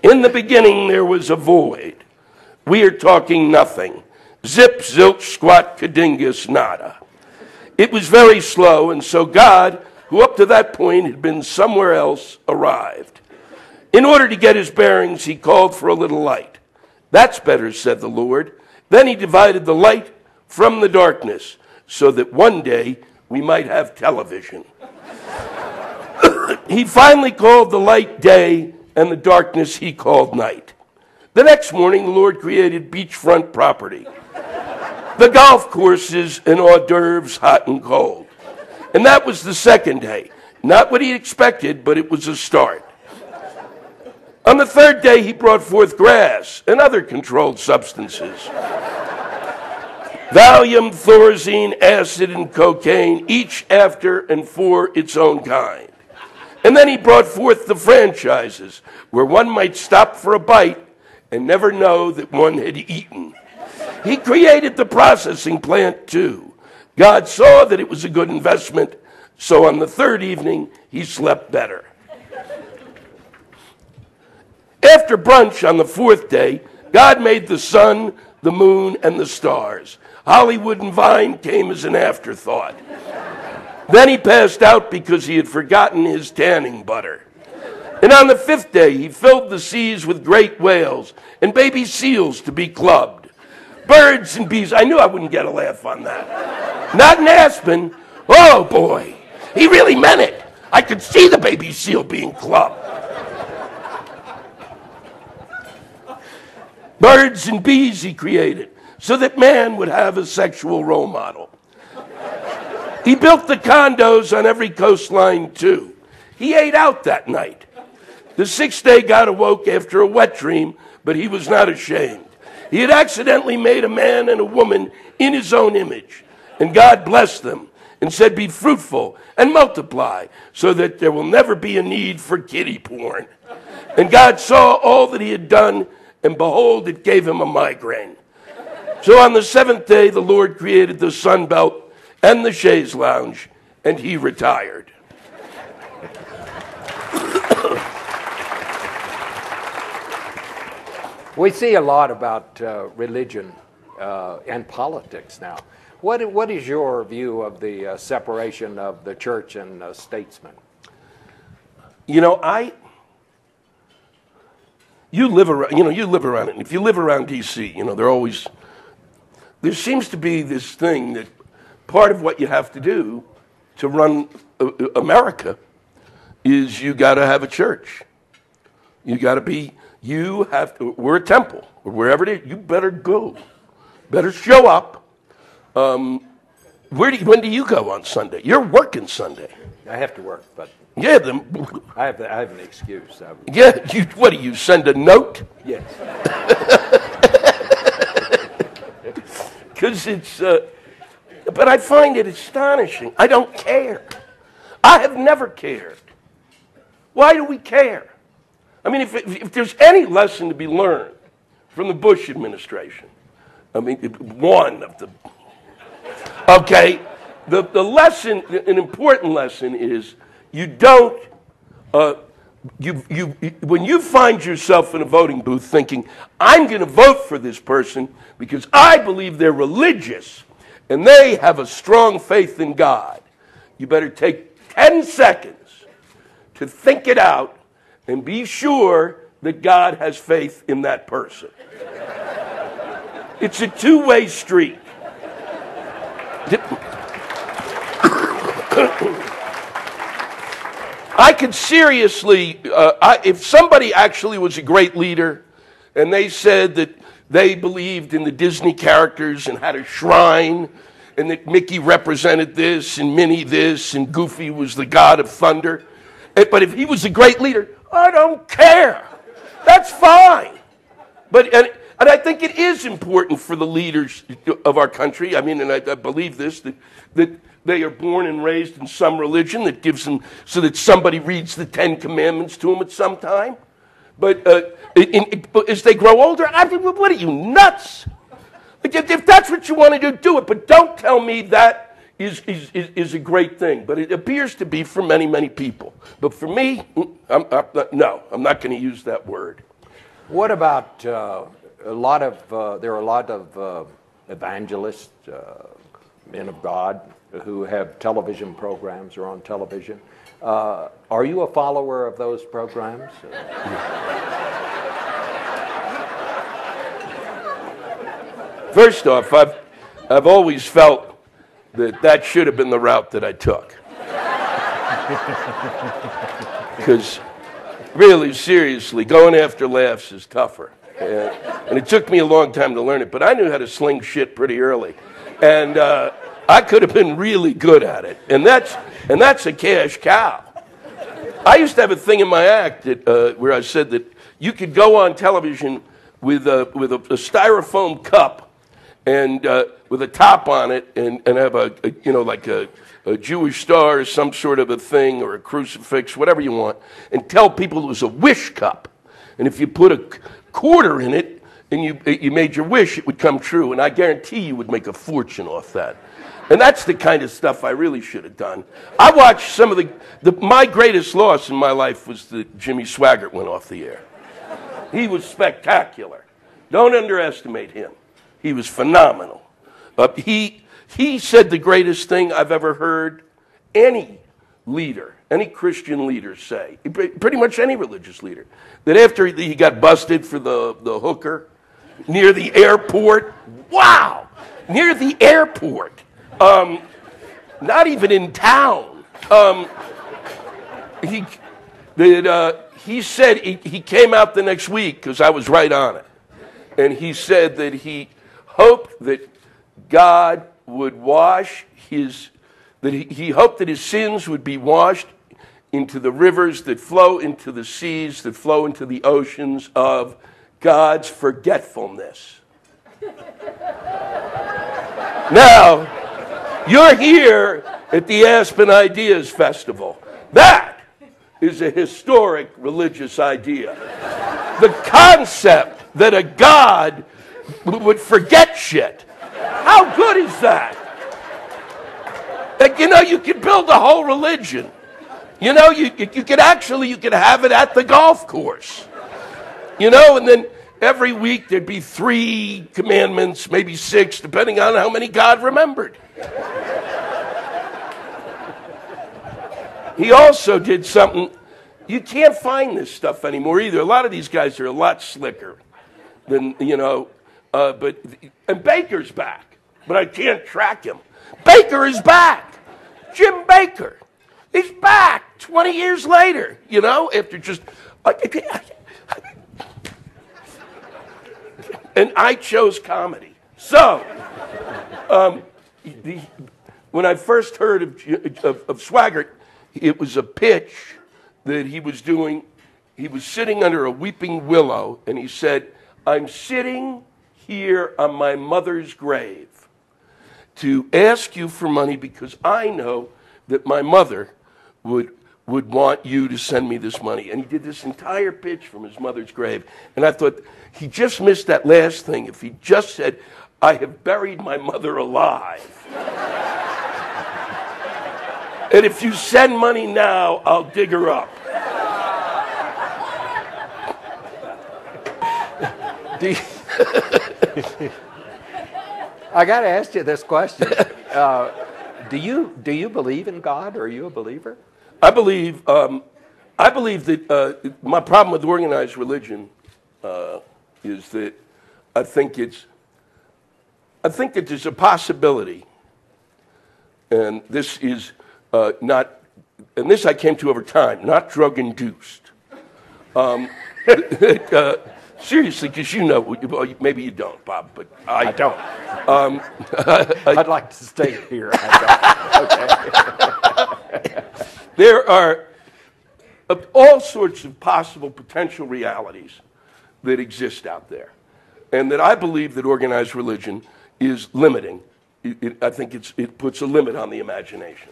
In the beginning there was a void. We are talking nothing. Zip, zilch, squat, kadingus, nada. It was very slow, and so God, who up to that point had been somewhere else, arrived. In order to get his bearings, he called for a little light. That's better, said the Lord. Then he divided the light from the darkness, so that one day we might have television. He finally called the light day, and the darkness he called night. The next morning, the Lord created beachfront property, the golf courses and hors d'oeuvres, hot and cold. And that was the second day. Not what he expected, but it was a start. On the third day, he brought forth grass and other controlled substances. Valium, Thorazine, acid, and cocaine, each after and for its own kind. And then he brought forth the franchises, where one might stop for a bite and never know that one had eaten. He created the processing plant too. God saw that it was a good investment, so on the third evening, he slept better. After brunch on the fourth day, God made the sun, the moon, and the stars. Hollywood and Vine came as an afterthought. Then he passed out because he had forgotten his tanning butter. And on the fifth day, he filled the seas with great whales and baby seals to be clubbed. Birds and bees. I knew I wouldn't get a laugh on that. Not in Aspen. Oh, boy. He really meant it. I could see the baby seal being clubbed. Birds and bees he created so that man would have a sexual role model. He built the condos on every coastline, too. He ate out that night. The sixth day, God awoke after a wet dream, but he was not ashamed. He had accidentally made a man and a woman in his own image, and God blessed them and said, be fruitful and multiply so that there will never be a need for kiddie porn. And God saw all that he had done, and behold, it gave him a migraine. So on the seventh day, the Lord created the sun belt and the chaise lounge, and he retired. We see a lot about religion and politics now. What is your view of the separation of the church and statesmen? You know, you live around it. And if you live around D.C., there seems to be this thing that part of what you have to do to run America is you got to have a church. We're a temple, or wherever it is, you better go. Better show up. When do you go on Sunday? You're working Sunday. I have to work, but yeah, I have an excuse. Yeah, what do you send a note? Yes. Because but I find it astonishing. I don't care. I have never cared. Why do we care? I mean, if there's any lesson to be learned from the Bush administration, I mean, one of the, okay, the lesson, an important lesson is you don't, when you find yourself in a voting booth thinking, I'm going to vote for this person because I believe they're religious and they have a strong faith in God, you better take 10 seconds to think it out and be sure that God has faith in that person. It's a two-way street. I could seriously, if somebody actually was a great leader and they said that they believed in the Disney characters and had a shrine and that Mickey represented this and Minnie this and Goofy was the god of thunder, but if he was a great leader, I don't care. That's fine. But and I think it is important for the leaders of our country. I mean, and I believe this, that they are born and raised in some religion that gives them, so that somebody reads the Ten Commandments to them at some time. But as they grow older, I mean, what are you, nuts? If that's what you want to do, do it. But don't tell me that is a great thing. But it appears to be for many, many people. But for me, no, I'm not going to use that word. What about there are a lot of evangelists, men of God, who have television programs or on television. Are you a follower of those programs? First off, I've always felt that should have been the route that I took. Because really, seriously, going after laughs is tougher. And it took me a long time to learn it, but I knew how to sling shit pretty early. And I could have been really good at it. And that's a cash cow. I used to have a thing in my act where I said that you could go on television with a styrofoam cup and with a top on it and have like a Jewish star or some sort of a thing or a crucifix, whatever you want, and tell people it was a wish cup. And if you put a quarter in it and you made your wish, it would come true. And I guarantee you would make a fortune off that. And that's the kind of stuff I really should have done. I watched some of my greatest loss in my life was that Jimmy Swaggart went off the air. He was spectacular. Don't underestimate him. He was phenomenal. He said the greatest thing I've ever heard any leader, any Christian leader say, pretty much any religious leader, that after he got busted for the hooker near the airport, wow, near the airport, not even in town, he said he came out the next week, because I was right on it, and he said that he hoped that God would wash he hoped that his sins would be washed into the rivers that flow into the seas, that flow into the oceans of God's forgetfulness. Now, you're here at the Aspen Ideas Festival. That is a historic religious idea. The concept that a God would forget shit. How good is that? Like, you could build a whole religion. You could have it at the golf course. And then every week there'd be 3 commandments, maybe 6, depending on how many God remembered. He also did something, you can't find this stuff anymore either. A lot of these guys are a lot slicker than, and Baker's back, but I can't track him. Baker is back. Jim Baker. He's back 20 years later, after just... And I chose comedy. So, when I first heard of Swaggart, it was a pitch that he was doing. He was sitting under a weeping willow, and he said, "I'm sitting here on my mother's grave to ask you for money because I know that my mother would want you to send me this money." And he did this entire pitch from his mother's grave. And I thought, he just missed that last thing. If he just said, "I have buried my mother alive. And if you send money now, I'll dig her up." I got to ask you this question. Do you believe in God? Are you a believer? I believe that my problem with organized religion is that I think that there's a possibility, and this is not, and this I came to over time, not drug induced. Seriously, because maybe you don't, Bob, but I don't. I'd like to stay here. I don't. Okay. There are all sorts of possible potential realities that exist out there, and that I believe that organized religion is limiting. I think it puts a limit on the imagination,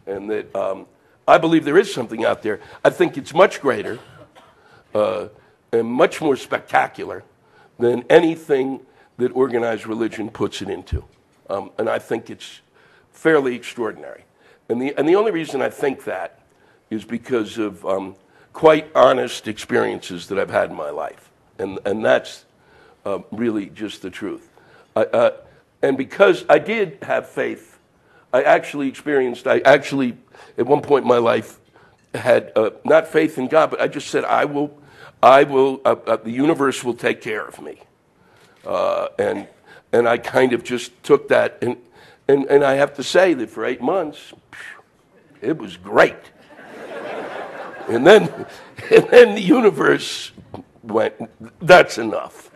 and that I believe there is something out there. I think it's much greater and much more spectacular than anything that organized religion puts it into, and I think it's fairly extraordinary. And the only reason I think that is because of quite honest experiences that I've had in my life. And that's really just the truth. And because I did have faith, I actually, at one point in my life, had not faith in God, but I just said, the universe will take care of me. And I kind of just took that, and I have to say that for 8 months, it was great. And then the universe went, that's enough.